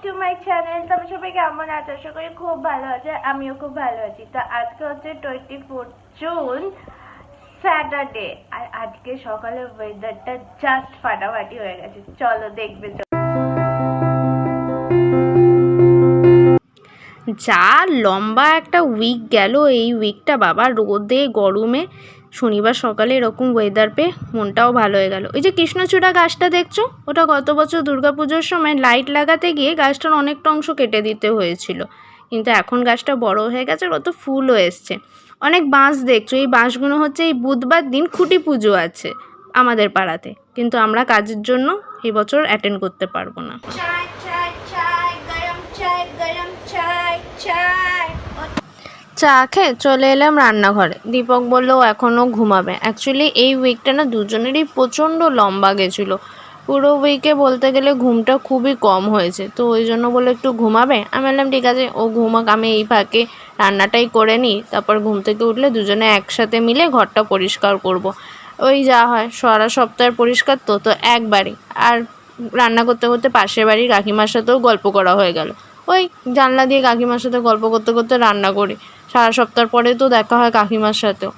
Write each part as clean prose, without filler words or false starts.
To my channel. তোমরা সবাই কেমন আছো? আশা করি খুব ভালো আছে, আমিও খুব ভালো আছি। তো আজকে হচ্ছে 24 জুন, স্যাটারডে। আর আজকে সকালে ওয়েদারটা জাস্ট ফাটাফাটি হয়ে গেছে। চলো দেখবে। যা লম্বা একটা উইক গেল, এই উইকটা বাবা রোদে গরমে শনিবার সকালে এরকম ওয়েদার পেয়ে মনটাও ভালো হয়ে গেল। ওই যে কৃষ্ণচূড়া গাছটা দেখছো, ওটা গত বছর দুর্গাপুজোর সময় লাইট লাগাতে গিয়ে গাছটার অনেকটা অংশ কেটে দিতে হয়েছিল, কিন্তু এখন গাছটা বড় হয়ে গেছে, কত ফুলও এসছে। অনেক বাঁশ দেখছো, এই বাঁশগুলো হচ্ছে এই বুধবার দিন খুঁটি পুজো আছে আমাদের পাড়াতে, কিন্তু আমরা কাজের জন্য এই বছর অ্যাটেন্ড করতে পারবো না। চা খেয়ে চলে এলাম রান্নাঘরে। দীপক বললো এখনও ঘুমাবে। অ্যাকচুয়ালি এই উইকটা না দুজনেরই প্রচণ্ড লম্বা গেছিলো। পুরো উইকে বলতে গেলে ঘুমটা খুবই কম হয়েছে, তো ওই জন্য বললো একটু ঘুমাবে। আমি বললাম ঠিক আছে, ও ঘুমাক, আমি এই ফাঁকে রান্নাটাই করে নিই, তারপর ঘুম থেকে উঠলে দুজনে একসাথে মিলে ঘরটা পরিষ্কার করব। ওই যা হয় সারা সপ্তাহের পরিষ্কার তো তো একবারই। আর রান্না করতে করতে পাশের বাড়ির কাকিমার সাথেও গল্প করা হয়ে গেল। ওই জানলা দিয়ে কাকিমার সাথে গল্প করতে করতে রান্না করি। সারা সপ্তাহ পরে তো দেখা হয় কাকিমার সাথেও।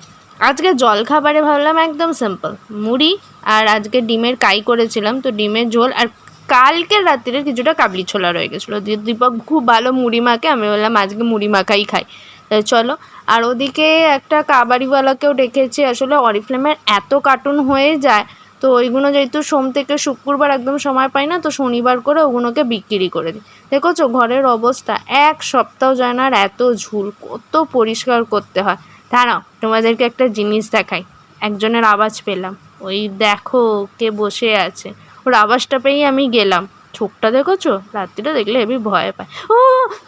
আজকে জলখাবারে ভাবলাম একদম সিম্পল মুড়ি, আর আজকে ডিমের কাই করেছিলাম, তো ডিমের ঝোল, আর কালকের রাত্রিরে কিছুটা কাবলি ছোলা রয়ে গেছিলো। দীপক খুব ভালো মুড়ি মাখে, আমি বললাম আজকে মুড়ি মাখাই খাই, তাই চলো। আর ওদিকে একটা কাবাড়িওয়ালাকেও ডেকেছি। আসলে অরিফ্লেমের এত কার্টুন হয়ে যায়, তো ওইগুলো যেহেতু সোম থেকে শুক্রবার একদম সময় পাই না, তো শনিবার করে ওগুলোকে বিক্রি করে দিই। দেখেছো ঘরের অবস্থা, এক সপ্তাহ যায় না আর এত ঝুল, কত পরিষ্কার করতে হয়। দাঁড়াও তোমাদেরকে একটা জিনিস দেখাই। একজনের আওয়াজ পেলাম, ওই দেখো কে বসে আছে, ওর আওয়াজটা পেয়েই আমি গেলাম। চোখটা দেখেছো? রাত্রিটা দেখলে হেবি ভয় পায়। ও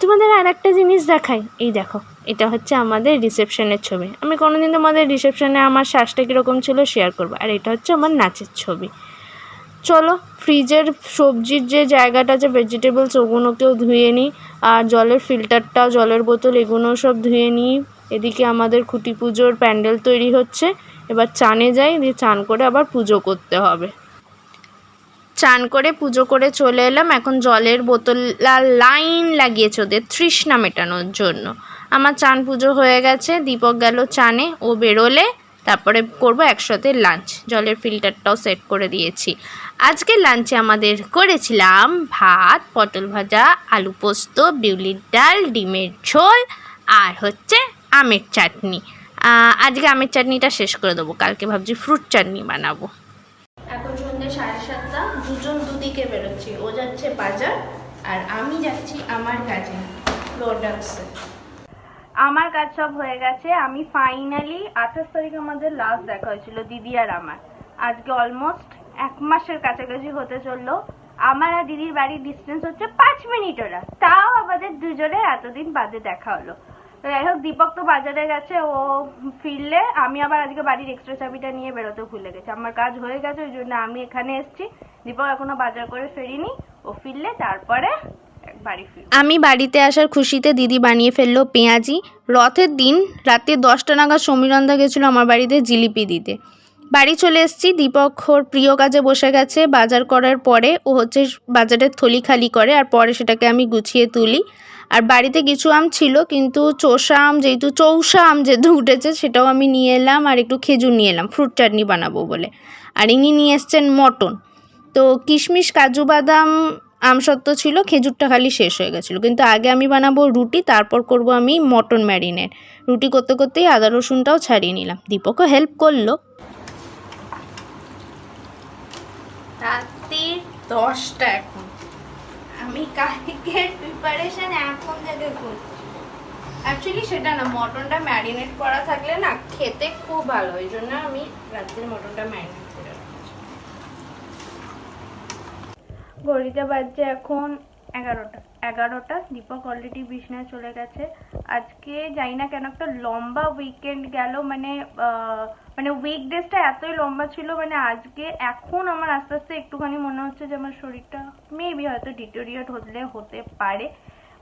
তোমাদের আর একটা জিনিস দেখাই, এই দেখো, এটা হচ্ছে আমাদের রিসেপশনের ছবি। আমি কোনোদিন তোমাদের রিসেপশনে আমার শ্বাসটা কীরকম ছিল শেয়ার করবো, আর এটা হচ্ছে আমার নাচের ছবি। চলো ফ্রিজের সবজির যে জায়গাটা আছে ভেজিটেবলস, ওগুলোকেও ধুয়ে নিই, আর জলের ফিল্টারটা, জলের বোতল, এগুলো সব ধুয়ে নিই। এদিকে আমাদের খুঁটি পুজোর প্যান্ডেল তৈরি হচ্ছে। এবার চানে যাই, দিয়ে চান করে আবার পুজো করতে হবে। চান করে পুজো করে চলে এলাম। এখন জলের বোতল লাইন লাগিয়েছে ওদের তৃষ্ণা মেটানোর জন্য। আমার চান পুজো হয়ে গেছে, দীপক গেল চানে, ও বেরোলে তারপরে করব একসাথে লাঞ্চ। জলের ফিল্টারটাও সেট করে দিয়েছি। আজকে লাঞ্চে আমাদের করেছিলাম ভাত, পটল ভাজা, আলু পোস্ত, বিউলির ডাল, ডিমের ঝোল, আর হচ্ছে আমের চাটনি। আজকে আমের চাটনিটা শেষ করে দেবো, কালকে ভাবছি ফ্রুট চাটনি বানাবো। এখন সন্ধ্যে 7:30, দুজন দুদিকে বেরোচ্ছি। ও যাচ্ছে বাজার আর আমি যাচ্ছি আমার কাজে, প্রোডাক্টসে। আমার কাজ সব হয়ে গেছে। আমি ফাইনালি 28 তারিখ আমাদের লাস্ট দেখা হয়েছিল দিদি আর আমার। আজকে অলমোস্ট 1 মাসের কাছাকাছি হতে চললো। আমার আর দিদির বাড়ির ডিস্টেন্স হচ্ছে 5 মিনিট ওরা, তাও আমাদের দুজনের এতদিন বাদে দেখা হলো। তো যাই হোক, দীপক তো বাজারে গেছে, ও ফিরলে আমি আবার আজকে বাড়ির এক্সট্রা চাবিটা নিয়ে বেরোতে ভুলে গেছি। আমার কাজ হয়ে গেছে, ওই জন্য আমি এখানে এসেছি। দীপক এখনো বাজার করে ফেরিনি, ও ফিরলে তারপরে আমি বাড়িতে আসার খুশিতে দিদি বানিয়ে ফেললো পেঁয়াজি। রথের দিন রাতে 10টা নাগাদ সমীরন্ধা গেছিলো আমার বাড়িতে জিলিপি দিতে। বাড়ি চলে এসেছি, দীপক ওর প্রিয় কাজে বসে গেছে। বাজার করার পরে ও হচ্ছে বাজারের থলি খালি করে, আর পরে সেটাকে আমি গুছিয়ে তুলি। আর বাড়িতে কিছু আম ছিল, কিন্তু চৌষা আম যেহেতু উঠেছে, সেটাও আমি নিয়ে এলাম, আর একটু খেজুর নিয়ে এলাম ফ্রুট চাটনি বানাবো বলে। আর ইনি নিয়ে এসছেন মটন। তো কিশমিশ, কাজু বাদাম, আমসত্ত্ব ছিল, খেজুরটা খালি শেষ হয়ে গেছিলো। কিন্তু আগে আমি বানাবো রুটি, তারপর করব আমি মটন ম্যারিনেট। রুটি করতে করতেই আদা রসুনটাও ছাড়িয়ে নিলাম, দীপকও হেল্প করলো। রাত্রি 10টা এখন, আমি কালকের প্রিপারেশন এখন থেকে করছি। অ্যাকচুয়ালি সেটা না, মটনটা ম্যারিনেট করা থাকলে না খেতে খুব ভালো, ওই জন্য আমি রাত্রে মটনটা ম্যারিনেট করে রাখছি। ঘড়িতে বাজছে এখন 11টা। দীপক অলরেডি বিছনায় চলে গেছে। আজকে জানি না কেন একটা লম্বা উইকেন্ড গেল, মানে উইকডেজটা এতই লম্বা ছিল। মানে আজকে এখন আমার আস্তে আস্তে একটুখানি মনে হচ্ছে যে আমার শরীরটা মেবি হয়তো ডিটোরিয়েট হতে পারে,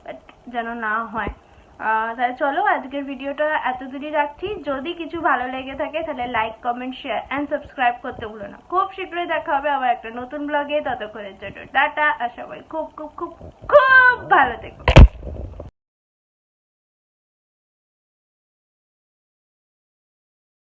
বাট যেন না হয়। তাহলে চলো আজকের ভিডিওটা এত দূরই রাখছি। যদি কিছু ভালো লেগে থাকে তাহলে like, comment, share and subscribe করতে ভুলো না। খুব শীঘ্রই দেখা হবে আবার একটা নতুন ব্লগে। ততক্ষণের জন্য টাটা, আর সবাই খুব খুব খুব খুব ভালো থেকো।